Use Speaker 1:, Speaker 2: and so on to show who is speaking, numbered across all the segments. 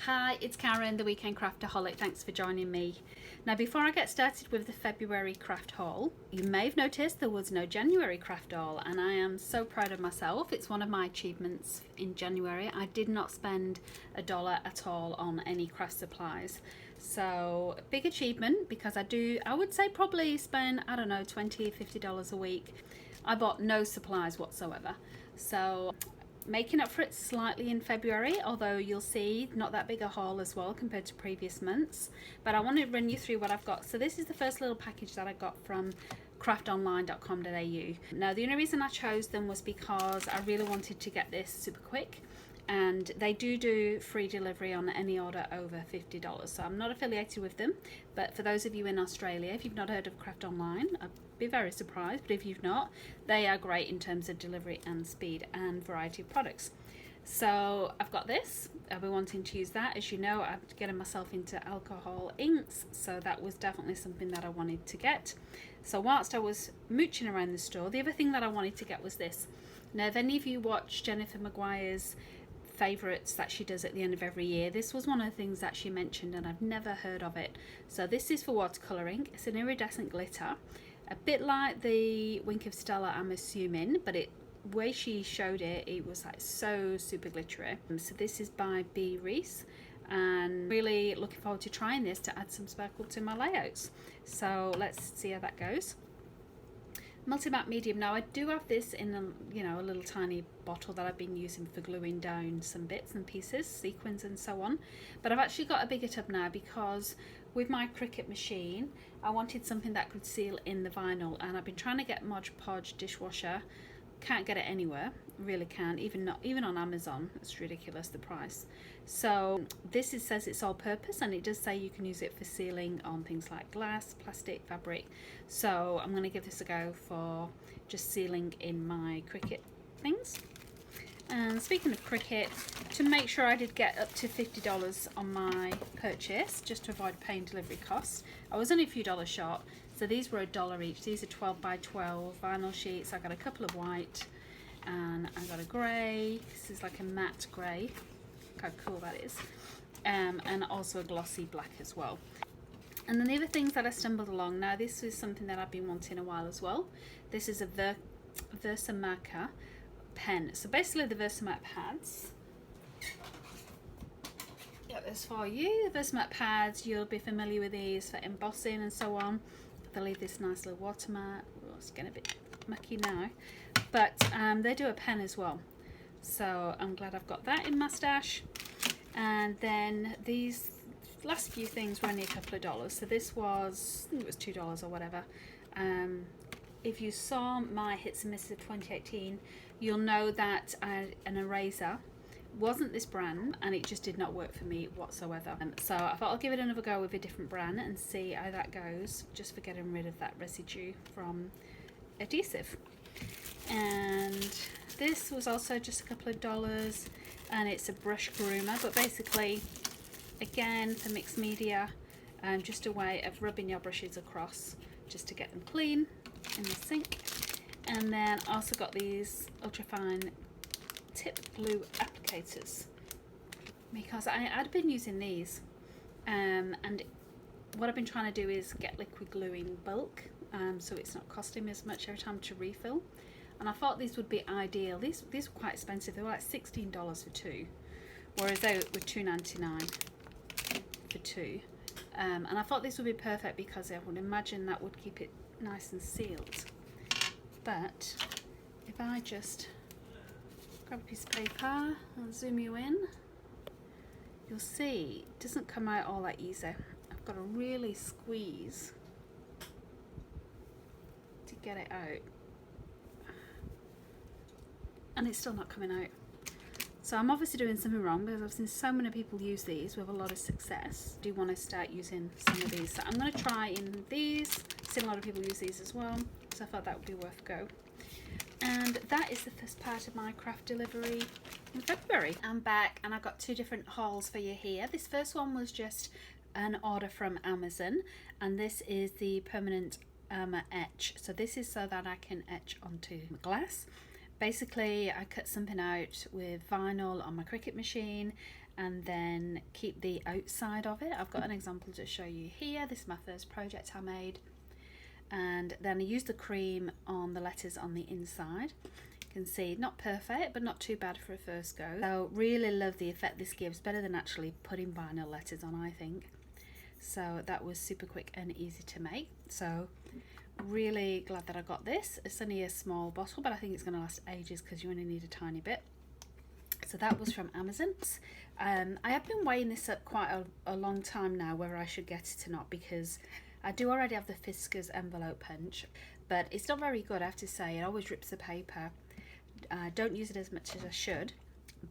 Speaker 1: Hi, it's Karen, the Weekend Craftaholic. Thanks for joining me. Now, before I get started with the February craft haul, you may have noticed there was no January craft haul, and I am so proud of myself. It's one of my achievements in January. I did not spend $1 at all on any craft supplies. So, big achievement because I would say probably spend, I don't know, $20, $50 a week. I bought no supplies whatsoever. So, making up for it slightly in February, although you'll see not that big a haul as well compared to previous months. But I want to run you through what I've got. So this is the first little package that I got from craftonline.com.au. Now the only reason I chose them was because I really wanted to get this super quick, and they do free delivery on any order over $50. So I'm not affiliated with them, but for those of you in Australia, if you've not heard of Craft Online, I'd be very surprised, but if you've not, they are great in terms of delivery and speed and variety of products. So I've got this. I've been wanting to use that. As you know, I'm getting myself into alcohol inks, so that was definitely something that I wanted to get. So whilst I was mooching around the store, the other thing that I wanted to get was this. Now, if any of you watch Jennifer Maguire's favourites that she does at the end of every year, this was one of the things that she mentioned, and I've never heard of it. So this is for watercolouring. It's an iridescent glitter, a bit like the Wink of Stella, I'm assuming, but the way she showed it, it was like so super glittery. So this is by B. Reese, and really looking forward to trying this to add some sparkle to my layouts. So let's see how that goes. Multi-matte medium. Now I do have this in a little tiny bottle that I've been using for gluing down some bits and pieces, sequins and so on, but I've actually got a bigger tub now because with my Cricut machine I wanted something that could seal in the vinyl, and I've been trying to get Mod Podge dishwasher. Can't get it anywhere, really can't, even on Amazon. It's ridiculous, the price. So this says it's all purpose, and it does say you can use it for sealing on things like glass, plastic, fabric. So I'm going to give this a go for just sealing in my Cricut things. And speaking of Cricut, to make sure I did get up to $50 on my purchase, just to avoid paying delivery costs, I was only a few dollars short. So these were $1 each. These are 12 by 12 vinyl sheets. I got a couple of white, and I got a grey. This is like a matte grey. Look how cool that is. And also a glossy black as well. And then the other things that I stumbled along. Now this is something that I've been wanting a while as well. This is a Versamarker pen. So basically the Versamark pads. Got this for you. The Versamark pads, you'll be familiar with these for embossing and so on. They leave this nice little watermark. Oh, it's getting a bit mucky now, but they do a pen as well, so I'm glad I've got that in my stash. And then these last few things were only a couple of dollars, so this was, I think it was $2 or whatever. If you saw my hits and misses of 2018, you'll know that an eraser wasn't this brand, and it just did not work for me whatsoever. So I thought I'll give it another go with a different brand and see how that goes, just for getting rid of that residue from adhesive. And this was also just a couple of dollars, and it's a brush groomer, but basically again for mixed media, just a way of rubbing your brushes across just to get them clean in the sink. And then also got these ultrafine tip glue applicators because I'd been using these, and what I've been trying to do is get liquid glue in bulk, so it's not costing me as much every time to refill, and I thought these would be ideal. These were quite expensive. They were like $16 for two, whereas they were $2.99 for two, and I thought this would be perfect because I would imagine that would keep it nice and sealed. But if I just grab a piece of paper and zoom you in, you'll see it doesn't come out all that easy. I've got to really squeeze to get it out, and it's still not coming out. So I'm obviously doing something wrong because I've seen so many people use these with a lot of success. I do want to start using some of these, so I'm going to try in these. I've seen a lot of people use these as well, so I thought that would be worth a go. And that is the first part of my craft delivery in February. I'm back, and I've got two different hauls for you here. This first one was just an order from Amazon, and this is the permanent etch. So this is so that I can etch onto glass. Basically, I cut something out with vinyl on my Cricut machine, and then keep the outside of it. I've got an example to show you here. This is my first project I made, and then I used the cream on the letters on the inside. You can see not perfect, but not too bad for a first go. So really love the effect this gives, better than actually putting vinyl letters on, I think. So that was super quick and easy to make. So really glad that I got this. It's only a small bottle, but I think it's going to last ages because you only need a tiny bit. So that was from Amazon. I have been weighing this up quite a long time now, whether I should get it or not, because I do already have the Fiskars envelope punch, but it's not very good, I have to say. It always rips the paper. I don't use it as much as I should,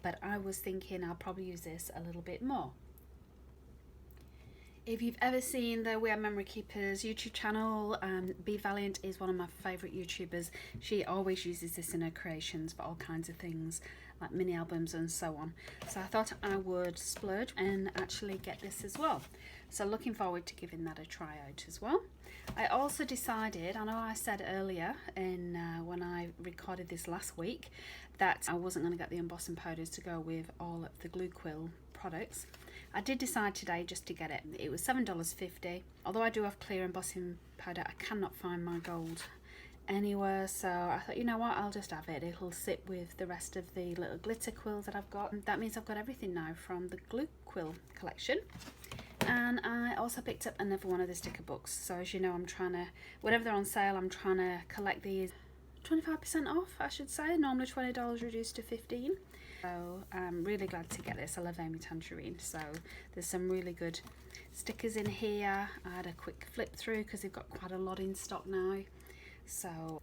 Speaker 1: but I was thinking I'll probably use this a little bit more. If you've ever seen the We Are Memory Keepers YouTube channel, Be Valiant is one of my favourite YouTubers. She always uses this in her creations for all kinds of things, like mini albums and so on. So I thought I would splurge and actually get this as well. So looking forward to giving that a try out as well. I also decided, I know I said earlier when I recorded this last week, that I wasn't going to get the embossing powders to go with all of the glue quill products. I did decide today just to get it. It was $7.50. Although I do have clear embossing powder, I cannot find my gold anywhere, so I thought, you know what, I'll just have it. It'll sit with the rest of the little glitter quills that I've got. That means I've got everything now from the glue quill collection. And I also picked up another one of the sticker books. So as you know, I'm trying to, whenever they're on sale, I'm trying to collect these. 25% off, I should say. Normally $20 reduced to $15. So I'm really glad to get this. I love Amy Tangerine. So there's some really good stickers in here. I had a quick flip through because they've got quite a lot in stock now. So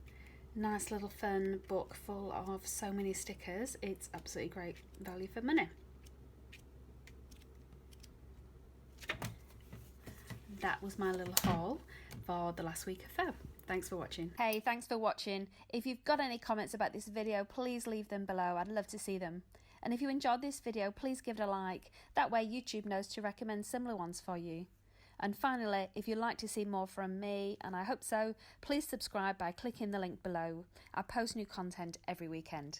Speaker 1: nice little fun book full of so many stickers. It's absolutely great value for money. That was my little haul for the last week of Feb. Thanks for watching.
Speaker 2: Hey, thanks for watching. If you've got any comments about this video, please leave them below. I'd love to see them. And if you enjoyed this video, please give it a like. That way YouTube knows to recommend similar ones for you. And finally, if you'd like to see more from me, and I hope so, please subscribe by clicking the link below. I post new content every weekend.